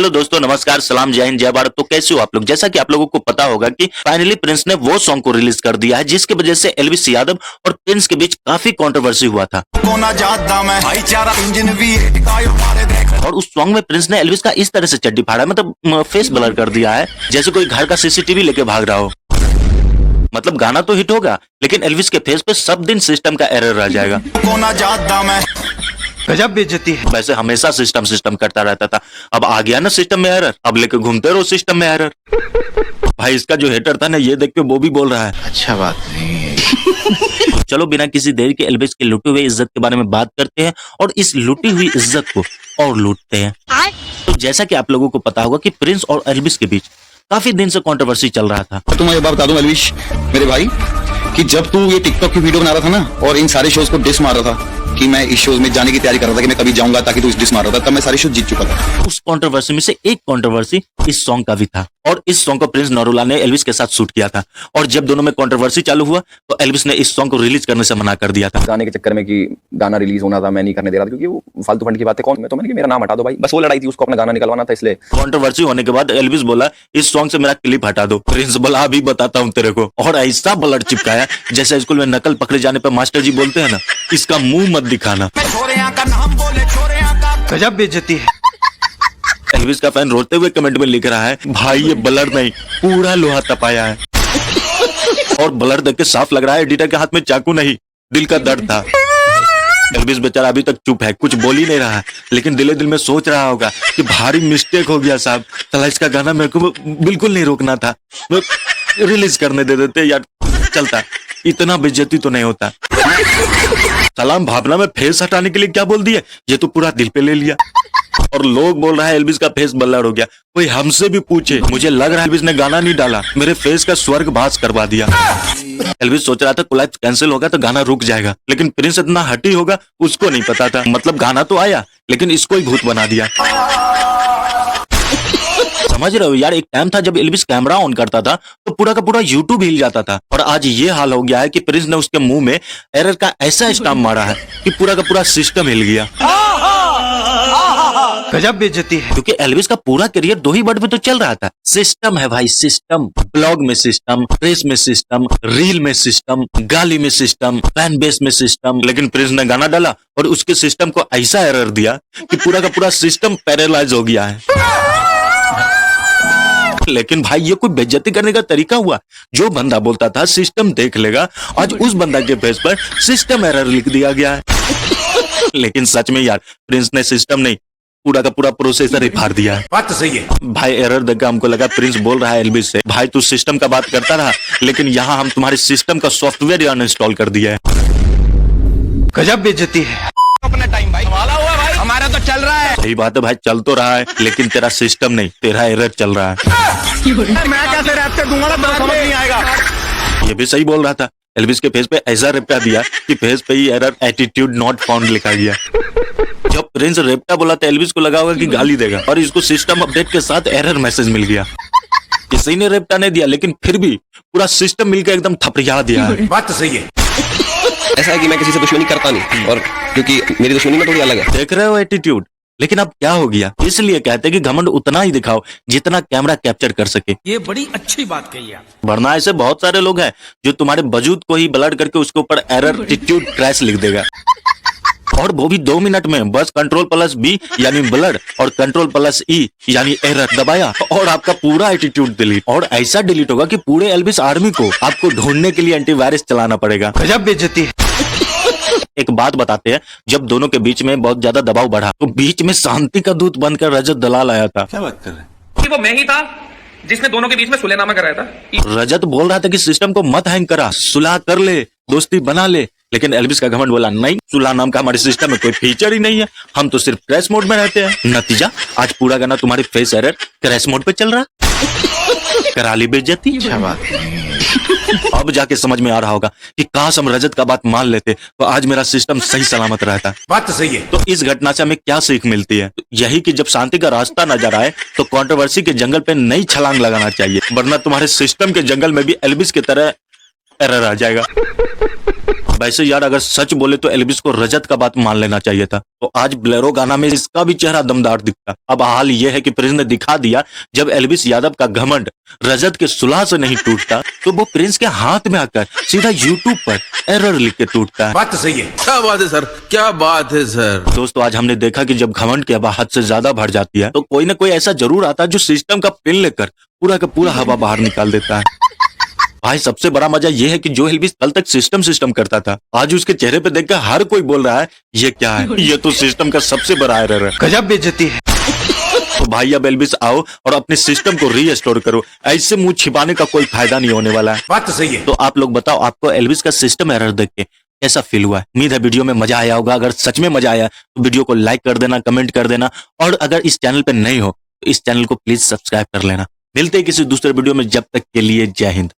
Hello दोस्तों, नमस्कार, सलाम, जय हिंद, जय भारत। तो कैसे हो आप लोग? जैसा कि आप लोगों को पता होगा कि फाइनली प्रिंस ने वो सॉन्ग को रिलीज कर दिया है जिसकी वजह से एल्विस यादव और प्रिंस के बीच काफी कंट्रोवर्सी हुआ था। और उस सॉन्ग में प्रिंस ने एल्विस का इस तरह से चड्डी फाड़ा, मतलब फेस ब्लर कर दिया है, जैसे कोई घर का सीसीटीवी लेके भाग रहा हो। मतलब गाना तो हिट होगा, लेकिन एल्विस के फेस पे सब दिन सिस्टम का एरर रह जाएगा। गजब बेइज्जती है। वैसे हमेशा सिस्टम करता रहता था, अब आ गया ना सिस्टम में एरर, अब लेके घूमते रहो सिस्टम में एरर। भाई इसका जो हेटर था ना, ये देख के वो भी बोल रहा है अच्छा बात नहीं है। चलो बिना किसी देरी के एल्विस की लुटी हुई इज्जत के बारे में बात करते हैं और इस लुटी हुई इज्जत को और लूटते हैं। तो जैसा कि आप लोगों को पता होगा कि प्रिंस और एल्विस के बीच काफी दिन से कंट्रोवर्सी चल रहा था। तुम्हें एक बात बता दूं एल्विस मेरे भाई, कि जब तू ये टिकटॉक की वीडियो बना रहा था ना और इन सारे शोज को डिस मार रहा था कि मैं इस शोज में जाने की तैयारी कर रहा था कि मैं कभी जाऊंगा ताकि तू इस डिस मार रहा था, तब मैं सारे शो जीत चुका था। उस कंट्रोवर्सी में से एक कंट्रोवर्सी इस सॉन्ग का भी था और इस सॉन्ग को प्रिंस नरूला ने एल्विस के साथ शूट किया था। और जब दोनों में कंट्रोवर्सी चालू हुआ तो एल्विस ने इस सॉन्ग को रिलीज करने से मना कर दिया था। गाने के चक्कर में कि गाना रिलीज होना था, मैं नहीं करने दे रहा था क्योंकि वो फालतू फंड की बातें कौन, मैं तो मैंने कि मेरा नाम हटा दो भाई, बस वो लड़ाई थी, उसको अपना गाना निकलवाना था इसलिए। कंट्रोवर्सी होने के बाद एल्विस बोला इस सॉन्ग से मेरा क्लिप हटा दो। प्रिंस बोला अभी बताता हूँ तेरे को, और ऐसा ब्लड चिपकाया जैसे स्कूल में नकल पकड़े जाने पर मास्टर जी बोलते हैं ना, इसका मुंह मत दिखाना। गजब बेइज्जती है। एल्विस का फैन रोते हुए कमेंट में लिख रहा है भाई ये ब्लर नहीं, पूरा लोहा तपाया है। और ब्लर देख के साफ लग रहा है एडिटर के हाथ में चाकू नहीं, दिल का दर्द था। एल्विस बेचारा अभी तक चुप है, कुछ बोल ही नहीं रहा है, लेकिन दिले दिल में सोच रहा होगा कि भारी मिस्टेक हो गया साहब, साला इसका गाना मेरे को बिल्कुल नहीं रोकना था, रिलीज करने दे देते यार, चलता, इतना बेइज्जती तो नहीं होता। सलाम भावना में फेस हटाने के लिए क्या बोल दिया, ये तो पूरा दिल पे ले लिया। और लोग बोल रहा है एल्विस का फेस ब्लर हो गया, कोई हमसे भी पूछे, मुझे लग रहा है एल्विस ने गाना नहीं डाला, मेरे फेस का स्वर्ग भास करवा दिया। एल्विस सोच रहा था कोलैप्स कैंसिल होगा तो गाना रुक जाएगा, लेकिन प्रिंस इतना हटी होगा उसको नहीं पता था। मतलब गाना तो आया लेकिन इसको ही भूत बना दिया। समझ रहे हो यार, एक टाइम था जब एल्विस कैमरा ऑन करता था तो पूरा का पूरा यूट्यूब हिल जाता था, और आज ये हाल हो गया है कि प्रिंस ने उसके मुंह में एरर का ऐसा स्टैम्प मारा है कि पूरा का पूरा सिस्टम हिल गया। गजब बेइज्जती है। क्योंकि एल्विस का पूरा करियर दो ही वर्ड में तो चल रहा था, सिस्टम है भाई, सिस्टम। ब्लॉग में सिस्टम, प्रेस में सिस्टम, रील में सिस्टम, गाली में सिस्टम, फैन बेस में सिस्टम। लेकिन प्रिंस ने गाना डाला और उसके सिस्टम को ऐसा एरर दिया कि पूरा का पूरा सिस्टम पैरालाइज हो गया है। लेकिन भाई ये कोई बेइज्जती करने का तरीका हुआ? जो बंदा बोलता था सिस्टम देख लेगा, आज उस बंदा के फेस पर सिस्टम एरर लिख दिया गया है। लेकिन सच में यार प्रिंस ने सिस्टम नहीं, पूरा का पूरा प्रोसेसर ही फाड़ दिया है। बात तो सही है भाई एरर देखकर हमको लगा प्रिंस बोल रहा है एल्विस से, भाई तू सिस्टम का बात करता रहा, लेकिन यहाँ हम तुम्हारे सिस्टम का सॉफ्टवेयर अनइंस्टॉल कर दिया है। गजब बेइज्जती है। अपना टाइम भाई वाला हुआ भाई, हमारा तो चल रहा है। सही बात है भाई, चल तो रहा है, लेकिन तेरा सिस्टम नहीं, तेरा एरर चल रहा है। मैं कैसे रैप कर दूंगा ना, तो समझ नहीं आएगा। ये भी सही बोल रहा था। एल्विस के फेस पे ऐसा रेप्टा दिया कि फेस पे ही एरर एटीट्यूड नॉट फाउंड लिखा गया। जब प्रिंस रेप्टा बोला तो एल्विस को लगा होगा कि गाली देगा, और इसको सिस्टम अपडेट के साथ एरर मैसेज मिल गया। किसी ने रेप्टा नहीं दिया, लेकिन फिर भी पूरा सिस्टम मिलकर एकदम थपड़िया दिया है। बात तो सही है। ऐसा है कि मैं किसी से दुश्मनी करता नहीं, और क्योंकि मेरी दुश्मनी में थोड़ी अलग है। देख रहे हो एटीट्यूड, लेकिन अब क्या हो गया? इसलिए कहते हैं कि घमंड उतना ही दिखाओ जितना कैमरा कैप्चर कर सके। ये बड़ी अच्छी बात कही आप। वरना ऐसे बहुत सारे लोग हैं जो तुम्हारे वजूद को ही ब्लर करके उसके ऊपर एरर एटीट्यूड क्रैश लिख देगा, और वो भी 2 मिनट में। बस Ctrl+B यानी ब्लर और Ctrl+E यानी एरर दबाया और आपका पूरा एटीट्यूड डिलीट। और ऐसा डिलीट होगा कि पूरे एल्विस आर्मी को आपको ढूंढने के लिए एंटीवायरस चलाना पड़ेगा। गजब बेइज्जती है। एक बात बताते हैं, जब दोनों के बीच में बहुत ज्यादा दबाव बढ़ा तो बीच में शांति का दूत बनकर रजत दलाल आया था। क्या बात कर रहे हैं? कि वो मैं ही था जिसने दोनों के बीच में सुलहनामा कराया था। रजत बोल रहा था कि सिस्टम को मत हैंग करा, सुलह कर ले, दोस्ती बना ले, लेकिन एल्विस का घमंड बोला नहीं, सुलह नाम का हमारे सिस्टम में कोई फीचर ही नहीं है, हम तो सिर्फ क्रैश मोड में रहते हैं। नतीजा आज पूरा गाना तुम्हारी फेस एरर क्रैश मोड पे चल रहा। करा ली बेइज्जती। क्या बात है। अब जाके समझ में आ रहा होगा कि काश हम रजत का बात मान लेते तो आज मेरा सिस्टम सही सलामत रहता। बात तो सही है। तो इस घटना से हमें क्या सीख मिलती है? यही कि जब शांति का रास्ता नजर आए तो कंट्रोवर्सी के जंगल पे नई छलांग लगाना चाहिए, वरना तुम्हारे सिस्टम के जंगल में भी एल्विस की तरह एरर आ जाएगा। वैसे यार अगर सच बोले तो एल्विस को रजत का बात मान लेना चाहिए था। तो आज बोलेरो गाना में इसका भी चेहरा दमदार दिखता। अब हाल ये है कि प्रिंस ने दिखा दिया, जब एल्विस यादव का घमंड रजत के सुलह से नहीं टूटता तो वो प्रिंस के हाथ में आकर सीधा यूट्यूब पर एरर लिख के टूटता है। बात तो सही है। क्या बात है सर, क्या बात है सर। दोस्तों आज हमने देखा कि जब घमंड की हवा हद से ज्यादा भर जाती है तो कोई ना कोई ऐसा जरूर आता है जो सिस्टम का पिन लेकर पूरा का पूरा हवा बाहर निकाल देता है। भाई सबसे बड़ा मजा ये है कि जो एल्विस कल तक सिस्टम करता था, आज उसके चेहरे पे देखकर हर कोई बोल रहा है ये क्या है, ये तो सिस्टम का सबसे बड़ा एरर है। गजब बेइज्जती है। तो भाई अब एल्विस आओ और अपने सिस्टम को रीस्टोर करो, ऐसे मुंह छिपाने का कोई फायदा नहीं होने वाला है। बात तो सही है। तो आप लोग बताओ आपको एल्विस का सिस्टम एरर देख के कैसा फील हुआ है। उम्मीद है वीडियो में मजा आया होगा। अगर सच में मजा आया तो वीडियो को लाइक कर देना, कमेंट कर देना, और अगर इस चैनल पे नए हो तो इस चैनल को प्लीज सब्सक्राइब कर लेना। मिलते हैं किसी दूसरे वीडियो में, जब तक के लिए जय हिंद।